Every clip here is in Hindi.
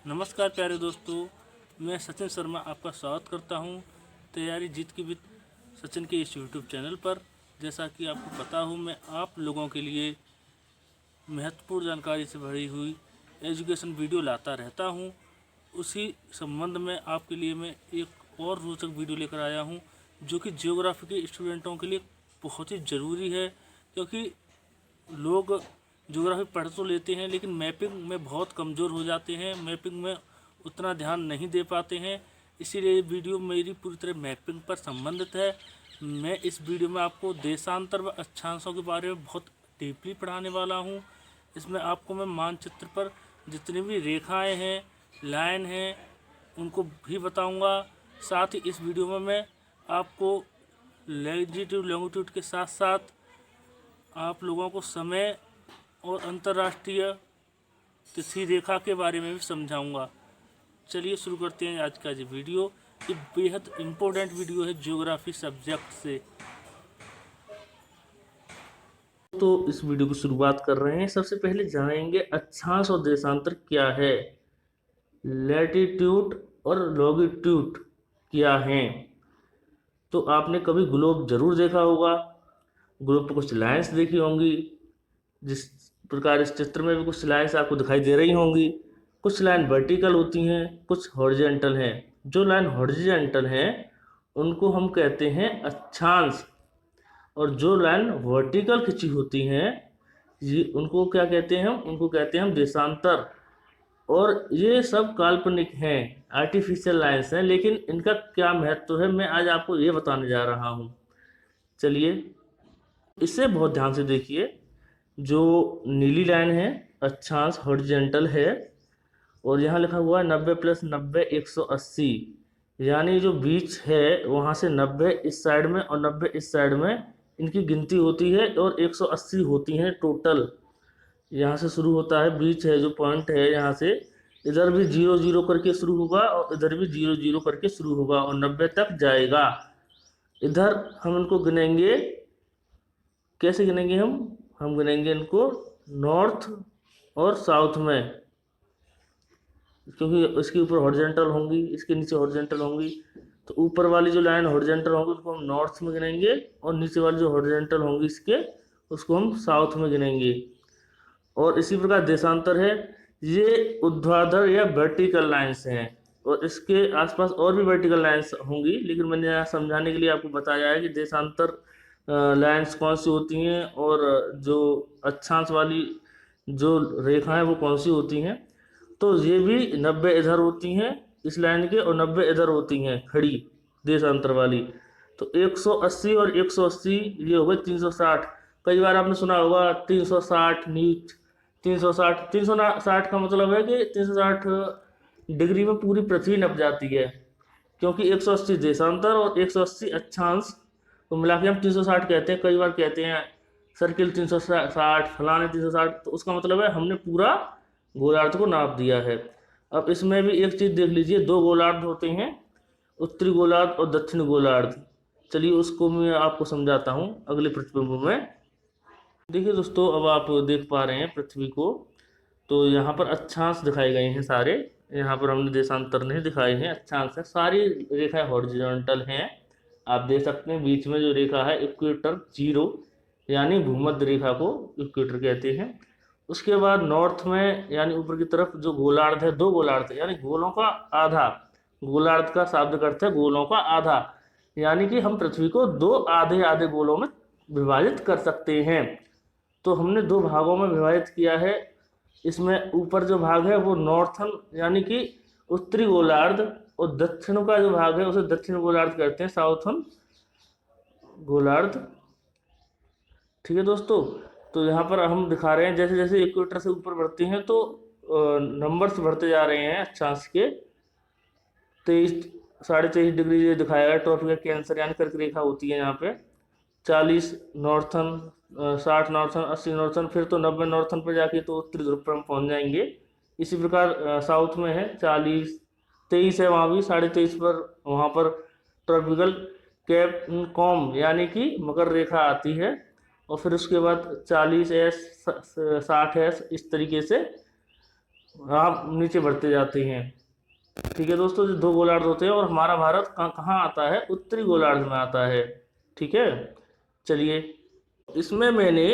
नमस्कार प्यारे दोस्तों, मैं सचिन शर्मा आपका स्वागत करता हूं तैयारी जीत की विद सचिन के इस यूट्यूब चैनल पर। जैसा कि आपको पता हो, मैं आप लोगों के लिए महत्वपूर्ण जानकारी से भरी हुई एजुकेशन वीडियो लाता रहता हूं। उसी संबंध में आपके लिए मैं एक और रोचक वीडियो लेकर आया हूं, जो कि ज्योग्राफी के स्टूडेंटों के लिए बहुत ही ज़रूरी है। क्योंकि लोग ज्योग्राफी पढ़ तो लेते हैं, लेकिन मैपिंग में बहुत कमज़ोर हो जाते हैं, मैपिंग में उतना ध्यान नहीं दे पाते हैं। इसीलिए ये वीडियो मेरी पूरी तरह मैपिंग पर संबंधित है। मैं इस वीडियो में आपको देशांतर व अक्षांशों के बारे में बहुत डीपली पढ़ाने वाला हूँ। इसमें आपको मैं मानचित्र पर जितनी भी रेखाएं हैं, लाइन हैं, उनको भी बताऊंगा। साथ ही इस वीडियो में मैं आपको लैटिट्यूड लॉन्गिट्यूड के साथ साथ आप लोगों को समय और अंतर्राष्ट्रीय तिथि रेखा के बारे में भी समझाऊंगा। चलिए शुरू करते हैं आज का ये वीडियो। ये बेहद इम्पोर्टेंट वीडियो है ज्योग्राफी सब्जेक्ट से। तो इस वीडियो की शुरुआत कर रहे हैं। सबसे पहले जानेंगे अक्षांश और देशांतर क्या है, लैटिट्यूड और लॉन्गिट्यूड क्या है। तो आपने कभी ग्लोब जरूर देखा होगा, ग्लोब पर कुछ लाइन्स देखी होंगी। जिस प्रकार इस चित्र में भी कुछ लाइन्स आपको दिखाई दे रही होंगी। कुछ लाइन वर्टिकल होती हैं, कुछ हॉरिजॉन्टल हैं। जो लाइन हॉरिजॉन्टल हैं उनको हम कहते हैं अक्षांश, और जो लाइन वर्टिकल खिंची होती हैं ये उनको क्या कहते हैं, उनको कहते हैं हम देशांतर। और ये सब काल्पनिक हैं, आर्टिफिशियल लाइन्स हैं, लेकिन इनका क्या महत्व है मैं आज आपको ये बताने जा रहा हूँ। चलिए इसे बहुत ध्यान से देखिए। जो नीली लाइन है अक्षांश हॉरिजॉन्टल है, और यहाँ लिखा हुआ है 90 + 90 180, यानी जो बीच है वहाँ से 90 इस साइड में और 90 इस साइड में इनकी गिनती होती है, और 180 होती हैं टोटल। यहाँ से शुरू होता है, बीच है जो पॉइंट है, यहाँ से इधर भी 0 0 करके शुरू होगा और इधर भी 0 0 करके शुरू होगा और 90 तक जाएगा। इधर हम इनको गिनेंगे, कैसे गिनेंगे हम गिनेंगे इनको नॉर्थ और साउथ में, क्योंकि इसके ऊपर हॉरिजॉन्टल होंगी, इसके नीचे हॉरिजॉन्टल होंगी। तो ऊपर वाली जो लाइन हॉरिजॉन्टल होंगी उसको हम नॉर्थ में गिनेंगे, और नीचे वाली जो हॉरिजॉन्टल होंगी इसके उसको हम साउथ में गिनेंगे। और इसी प्रकार देशांतर है, ये ऊर्ध्वाधर या वर्टिकल लाइंस हैं, और इसके आसपास और भी वर्टिकल लाइंस होंगी, लेकिन मैंने यहाँ समझाने के लिए आपको बताया है कि देशांतर लाइंस कौन सी होती हैं और जो अक्षांश वाली जो रेखाएं वो कौन सी होती हैं। तो ये भी 90 इधर होती हैं इस लाइन के, और 90 इधर होती हैं खड़ी देशांतर वाली। तो 180 और 180 ये हो गए 360। कई बार आपने सुना होगा 360 नीच, 360 का मतलब है कि 360 डिग्री में पूरी पृथ्वी नप जाती है, क्योंकि 180 देशांतर और 180 अक्षांश को मिला के हम 360 कहते हैं। कई बार कहते हैं सर्किल 360, फलाने 360, तो उसका मतलब है हमने पूरा गोलार्ध को नाप दिया है। अब इसमें भी एक चीज़ देख लीजिए, दो गोलार्ध होते हैं, उत्तरी गोलार्ध और दक्षिण गोलार्ध। चलिए उसको मैं आपको समझाता हूँ अगले प्रतिबिंब में। देखिए दोस्तों, अब आप देख पा रहे हैं पृथ्वी को, तो यहाँ पर अक्षांश दिखाए गए हैं सारे। यहाँ पर हमने देशांतर नहीं दिखाए हैं, अक्षांश है। सारी रेखाएं हॉरिजॉन्टल हैं, आप देख सकते हैं। बीच में जो रेखा है इक्वेटर 0, यानी भूमध्य रेखा को इक्वेटर कहते हैं। उसके बाद नॉर्थ में यानी ऊपर की तरफ जो गोलार्ध है, दो गोलार्ध है, यानी गोलों का आधा। गोलार्ध का शाब्दिक अर्थ है गोलों का आधा, यानी कि हम पृथ्वी को दो आधे आधे गोलों में विभाजित कर सकते हैं। तो हमने दो भागों में विभाजित किया है। इसमें ऊपर जो भाग है वो नॉर्थन यानी कि उत्तरी गोलार्ध, और दक्षिण का जो भाग है उसे दक्षिण गोलार्ध कहते हैं, साउथन गोलार्ध। ठीक है दोस्तों, तो यहाँ पर हम दिखा रहे हैं जैसे जैसे इक्वेटर से ऊपर बढ़ते हैं तो नंबर्स बढ़ते जा रहे हैं अक्षांश के। 23 डिग्री ये दिखाया है ट्रॉपिकल कैंसर यानी कर्क रेखा होती है यहाँ पे। 40 नॉर्थन, 60 नॉर्थन, 80 नॉर्थन, फिर तो 90 नॉर्थन पर जाके तो उत्तरी ध्रुव पर हम पहुँच जाएंगे। इसी प्रकार साउथ में है 40, 23 है वहाँ भी, 23.5 पर वहाँ पर ट्रॉपिकल कैप कॉम यानी कि मकर रेखा आती है, और फिर उसके बाद 40 एस, 60 एस, इस तरीके से आप नीचे बढ़ते जाते हैं। ठीक है दोस्तों, जो दो गोलार्ध होते हैं, और हमारा भारत कहाँ आता है, उत्तरी गोलार्ध में आता है। ठीक है, चलिए, इसमें मैंने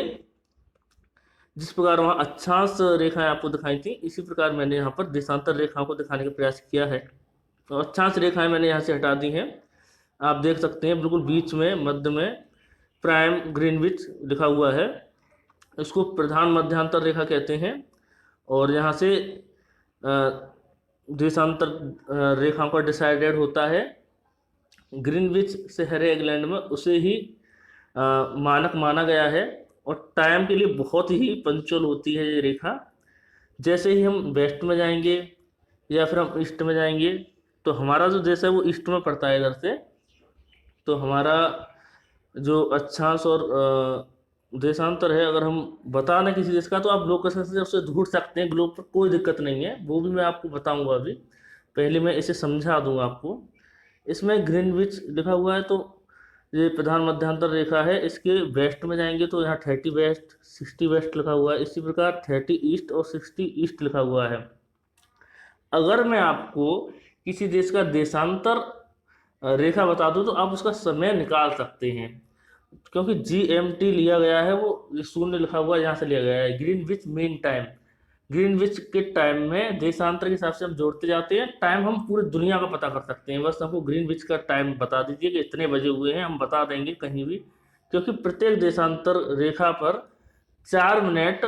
जिस प्रकार वहाँ अक्षांश रेखाएं आपको दिखाई थी, इसी प्रकार मैंने यहाँ पर देशांतर रेखाओं को दिखाने का प्रयास किया है। तो अक्षांश रेखाएं मैंने यहाँ से हटा दी हैं। आप देख सकते हैं बिल्कुल बीच में, मध्य में प्राइम ग्रीनविच लिखा हुआ है। इसको प्रधान मध्यांतर रेखा कहते हैं। और यहाँ से देशांतर रेखाओं का डिसाइडेड होता है ग्रीनविच शहर है इंग्लैंड में, उसे ही मानक माना गया है। और टाइम के लिए बहुत ही पंक्चुअल होती है ये रेखा। जैसे ही हम वेस्ट में जाएंगे या फिर हम ईस्ट में जाएंगे, तो हमारा जो देश है वो ईस्ट में पड़ता है इधर से, तो हमारा जो अक्षांश और देशांतर है, अगर हम बता दें किसी देश का, तो आप लोकेशन से उससे ढूंढ सकते हैं ग्लोब पर, कोई दिक्कत नहीं है। वो भी मैं आपको बताऊंगा अभी, पहले मैं इसे समझा दूंगा आपको। इसमें ग्रीनविच लिखा हुआ है, तो ये प्रधान मध्यांतर रेखा है। इसके वेस्ट में जाएंगे तो यहाँ 30 वेस्ट, 60 वेस्ट लिखा हुआ है। इसी प्रकार 30 ईस्ट और 60 ईस्ट लिखा हुआ है। अगर मैं आपको किसी देश का देशांतर रेखा बता दूं, तो आप उसका समय निकाल सकते हैं, क्योंकि GMT लिया गया है, वो ये शून्य लिखा हुआ है, यहाँ से लिया गया है, ग्रीनविच मीन टाइम। ग्रीनविच के टाइम में देशांतर के हिसाब से हम जोड़ते जाते हैं, टाइम हम पूरी दुनिया का पता कर सकते हैं। बस हमको ग्रीनविच का टाइम बता दीजिए कि इतने बजे हुए हैं, हम बता देंगे कहीं भी, क्योंकि प्रत्येक देशांतर रेखा पर 4 मिनट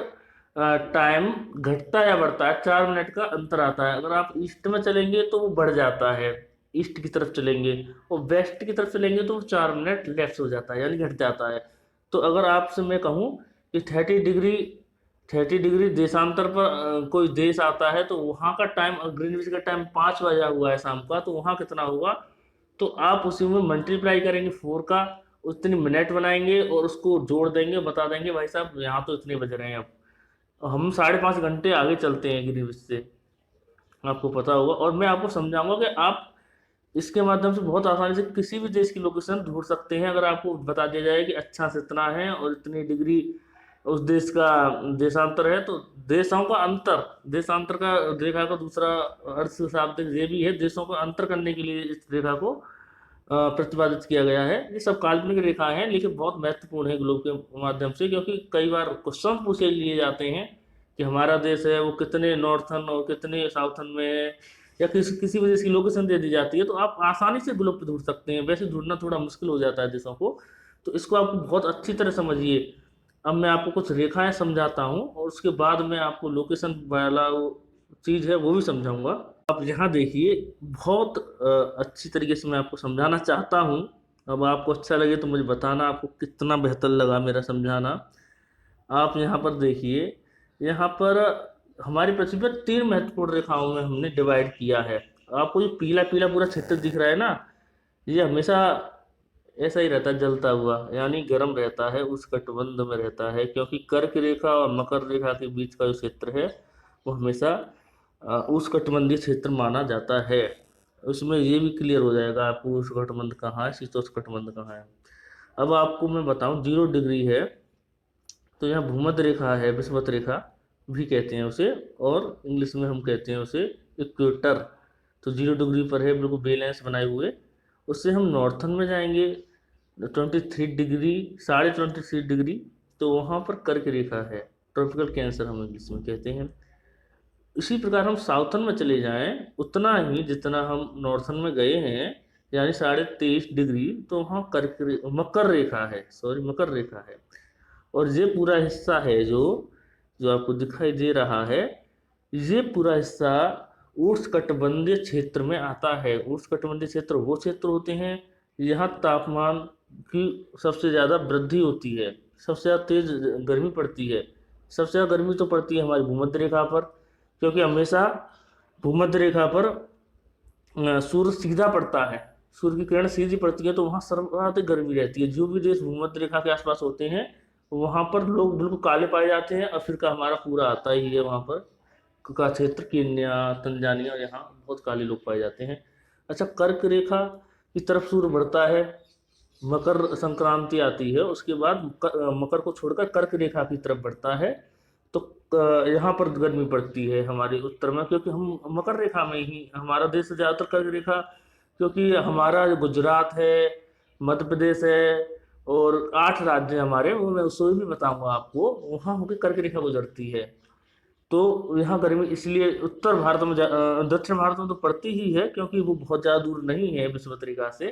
टाइम घटता या बढ़ता है, 4 मिनट का अंतर आता है। अगर आप ईस्ट में चलेंगे तो वो बढ़ जाता है, ईस्ट की तरफ चलेंगे, और वेस्ट की तरफ चलेंगे तो वो 4 मिनट लेफ्ट हो जाता है, यानी घट जाता है। तो अगर आपसे मैं कहूँ कि 30 डिग्री देशांतर पर कोई देश आता है, तो वहाँ का टाइम, ग्रीनविच का टाइम 5 बजा हुआ है शाम का, तो वहाँ कितना होगा, तो आप उसी में मल्टीप्लाई करेंगे 4 का, उतनी मिनट बनाएंगे और उसको जोड़ देंगे, बता देंगे भाई साहब यहाँ तो इतने बज रहे हैं अब। हम 5.5 घंटे आगे चलते हैं ग्रीनविच से, आपको पता होगा। और मैं आपको समझाऊंगा कि आप इसके माध्यम से बहुत आसानी से किसी भी देश की लोकेशन ढूंढ सकते हैं। अगर आपको बता दिया जाए कि अच्छा से इतना है और इतनी डिग्री उस देश का देशांतर है, तो देशों का अंतर, देशांतर का रेखा का दूसरा अर्थ शाब्दिक ये भी है, देशों का अंतर करने के लिए इस रेखा को प्रतिपादित किया गया है। ये सब काल्पनिक रेखाएं हैं, लेकिन बहुत महत्वपूर्ण है ग्लोब के माध्यम से, क्योंकि कई बार क्वेश्चन पूछे लिए जाते हैं कि हमारा देश है वो कितने नॉर्थन और कितने साउथन में है, या किसी भी देश की लोकेशन दे दी जाती है, तो आप आसानी से ग्लोब पे ढूंढ सकते हैं। वैसे ढूंढना थोड़ा मुश्किल हो जाता है देशों को, तो इसको आप बहुत अच्छी तरह समझिए। अब मैं आपको कुछ रेखाएं समझाता हूँ, और उसके बाद मैं आपको लोकेशन वाला वो चीज़ है वो भी समझाऊंगा। आप यहाँ देखिए, बहुत अच्छी तरीके से मैं आपको समझाना चाहता हूँ। अब आपको अच्छा लगे तो मुझे बताना आपको कितना बेहतर लगा मेरा समझाना। आप यहाँ पर देखिए, यहाँ पर हमारी पृथ्वी पर 3 महत्वपूर्ण रेखाओं में हमने डिवाइड किया है। आपको ये पीला पीला पूरा क्षेत्र दिख रहा है ना, ये हमेशा ऐसा ही रहता है, जलता हुआ, यानी गर्म रहता है, उस कटिबंध में रहता है, क्योंकि कर्क रेखा और मकर रेखा के बीच का जो क्षेत्र है वो हमेशा उस कटिबंधीय क्षेत्र माना जाता है। उसमें ये भी क्लियर हो जाएगा आपको उस कटिबंध कहाँ है, शीतोष्ण कटिबंध कहाँ है। अब आपको मैं बताऊं, 0 डिग्री है, तो यहाँ भूमध्य रेखा है, विषुवत रेखा भी कहते हैं उसे, और इंग्लिश में हम कहते हैं उसे इक्वेटर। तो 0 डिग्री पर है, बिल्कुल बैलेंस बनाए हुए। उससे हम नॉर्थन में जाएंगे 23 डिग्री, 23.5 डिग्री, तो वहाँ पर कर्क रेखा है, ट्रॉपिकल कैंसर हम इंग्लिश में कहते हैं। इसी प्रकार हम साउथन में चले जाएं, उतना ही जितना हम नॉर्थन में गए हैं, यानी 23.5 डिग्री, तो वहाँ मकर रेखा है, सॉरी मकर रेखा है। और ये पूरा हिस्सा है जो जो आपको दिखाई दे रहा है, ये पूरा हिस्सा उष्णकटिबंधीय क्षेत्र में आता है। उष्णकटिबंधीय क्षेत्र वो क्षेत्र होते हैं यहाँ तापमान की सबसे ज़्यादा वृद्धि होती है, सबसे ज़्यादा तेज गर्मी पड़ती है। सबसे ज़्यादा गर्मी तो पड़ती है हमारी भूमध्य रेखा पर, क्योंकि हमेशा भूमध्य रेखा पर सूर्य सीधा पड़ता है, सूर्य की किरण सीधी पड़ती है, तो वहाँ सर्वाधिक गर्मी रहती है। जो भी देश भूमध्य रेखा के आसपास होते हैं, वहाँ पर लोग बिल्कुल काले पाए जाते हैं। अफ्रीका हमारा पूरा आता ही है वहाँ पर का क्षेत्र, केन्या, तंजानिया, यहाँ बहुत काले लोग पाए जाते हैं। अच्छा, कर्क रेखा की तरफ सूर्य बढ़ता है, मकर संक्रांति आती है, उसके बाद मकर को छोड़कर कर्क रेखा की तरफ बढ़ता है। तो यहाँ पर गर्मी पड़ती है हमारे उत्तर में, क्योंकि हम मकर रेखा में ही, हमारा देश ज़्यादातर कर्क रेखा, क्योंकि हमारा जो गुजरात है, मध्य प्रदेश है और 8 राज्य हमारे, वो मैं उसको भी बताऊंगा आपको, वहाँ होकर कर्क रेखा गुजरती है। तो यहाँ गर्मी इसलिए उत्तर भारत में दक्षिण भारत में तो पड़ती ही है, क्योंकि वो बहुत ज़्यादा दूर नहीं है विषुवत से,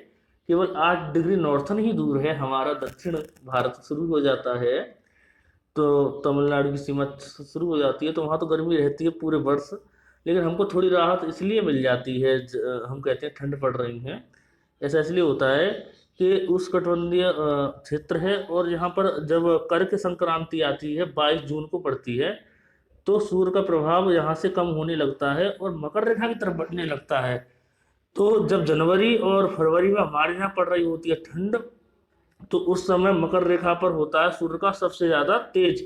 केवल 8 डिग्री नॉर्थन ही दूर है हमारा दक्षिण भारत शुरू हो जाता है। तो तमिलनाडु की सीमा शुरू हो जाती है, तो वहाँ तो गर्मी रहती है पूरे वर्ष, लेकिन हमको थोड़ी राहत इसलिए मिल जाती है, हम कहते हैं ठंड पड़ रही है। ऐसा इसलिए होता है कि उष्णकटिबंधीय क्षेत्र है, और यहाँ पर जब कर्क संक्रांति आती है 22 जून को पड़ती है, तो सूर्य का प्रभाव यहाँ से कम होने लगता है और मकर रेखा की तरफ बढ़ने लगता है। तो जब जनवरी और फरवरी में हमारे यहाँ पड़ रही होती है ठंड, तो उस समय मकर रेखा पर होता है सूर्य का सबसे ज़्यादा तेज,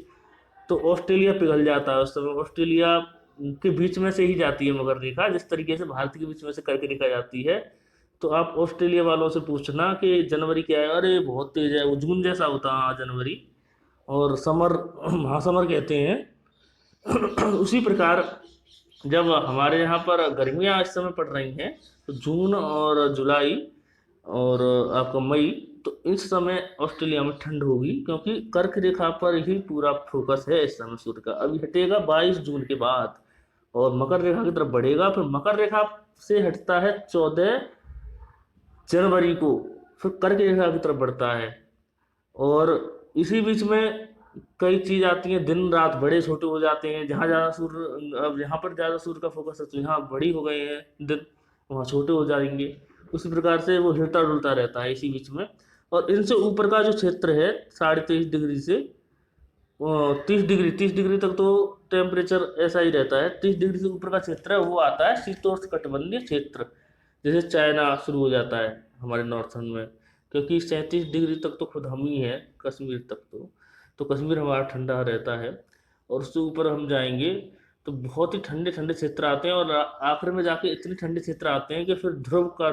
तो ऑस्ट्रेलिया पिघल जाता है उस समय। ऑस्ट्रेलिया के बीच में से ही जाती है मकर रेखा, जिस तरीके से भारत के बीच में से कर्क रेखा जाती है। तो आप ऑस्ट्रेलिया वालों से पूछना कि जनवरी क्या है, अरे बहुत तेज है, वो जून जैसा होता है, हाँ जनवरी। और समर, महासमर कहते हैं। उसी प्रकार जब हमारे यहाँ पर गर्मियाँ इस समय पड़ रही हैं, तो जून और जुलाई और आपका मई, तो इस समय ऑस्ट्रेलिया में ठंड होगी, क्योंकि कर्क रेखा पर ही पूरा फोकस है इस समय सूर्य का। अभी हटेगा 22 जून के बाद और मकर रेखा की तरफ बढ़ेगा, फिर मकर रेखा से हटता है 14 जनवरी को, फिर कर्क रेखा की तरफ बढ़ता है। और इसी बीच में कई चीज आती हैं, दिन रात बड़े छोटे हो जाते हैं। जहाँ ज़्यादा सूर्य, अब यहाँ पर ज़्यादा सूर्य का फोकस है, तो यहाँ बड़ी हो गए हैं दिन, वहाँ छोटे हो जाएंगे। उसी प्रकार से वो हिलता डुलता रहता है इसी बीच में। और इनसे ऊपर का जो क्षेत्र है 23.5 डिग्री से 30 डिग्री, 30 डिग्री तक तो टेम्परेचर ऐसा ही रहता है। 30 डिग्री से ऊपर का क्षेत्र है वो आता है शीतोष्ण कटिबंधीय क्षेत्र, जैसे चाइना शुरू हो जाता है हमारे नॉर्थन में, क्योंकि 37 डिग्री तक तो खुद हम ही हैं, कश्मीर तक तो कश्मीर हमारा ठंडा रहता है। और उससे ऊपर हम जाएंगे तो बहुत ही ठंडे ठंडे क्षेत्र आते हैं, और आखिर में जाके इतने ठंडे क्षेत्र आते हैं कि फिर ध्रुव का,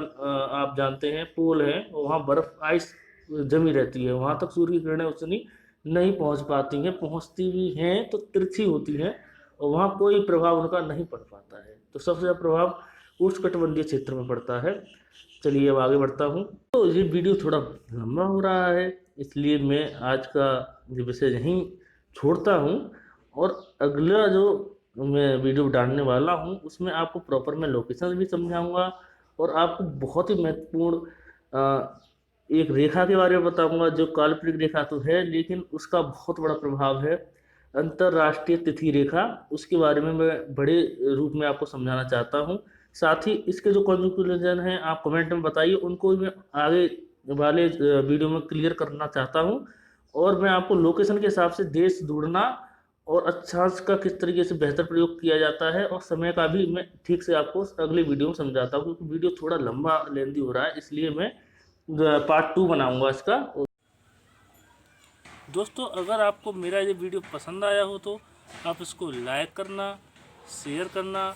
आप जानते हैं, पोल है, वहाँ बर्फ आइस जमी रहती है, वहाँ तक सूर्य की किरणें उतनी नहीं पहुँच पाती हैं, पहुँचती भी हैं तो तिरछी होती हैं, और वहाँ कोई प्रभाव उनका नहीं पड़ पाता है। तो सबसे ज़्यादा प्रभाव उष्णकटिबंधीय क्षेत्र में पड़ता है। चलिए अब आगे बढ़ता हूँ। तो ये वीडियो थोड़ा लंबा हो रहा है, इसलिए मैं आज का ये विषय यहीं छोड़ता हूँ, और अगला जो मैं वीडियो डालने वाला हूँ उसमें आपको प्रॉपर मैं लोकेशन भी समझाऊंगा, और आपको बहुत ही महत्वपूर्ण एक रेखा के बारे में बताऊंगा, जो काल्पनिक रेखा तो है लेकिन उसका बहुत बड़ा प्रभाव है, अंतरराष्ट्रीय तिथि रेखा। उसके बारे में मैं बड़े रूप में आपको समझाना चाहता हूँ। साथ ही इसके जो कंक्लूजन हैं आप कमेंट में बताइए, उनको भी मैं आगे वाले वीडियो में क्लियर करना चाहता हूँ। और मैं आपको लोकेशन के हिसाब से देश ढूंढना और अक्षांश का किस तरीके से बेहतर प्रयोग किया जाता है, और समय का भी मैं ठीक से आपको अगले वीडियो में समझाता हूँ, क्योंकि वीडियो थोड़ा लंबा लेंदी हो रहा है, इसलिए मैं पार्ट 2 बनाऊंगा इसका। दोस्तों अगर आपको मेरा ये वीडियो पसंद आया हो तो आप इसको लाइक करना, शेयर करना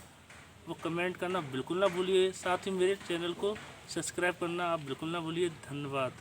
और कमेंट करना बिल्कुल ना भूलिए। साथ ही मेरे चैनल को सब्सक्राइब करना आप बिल्कुल ना भूलिए। धन्यवाद।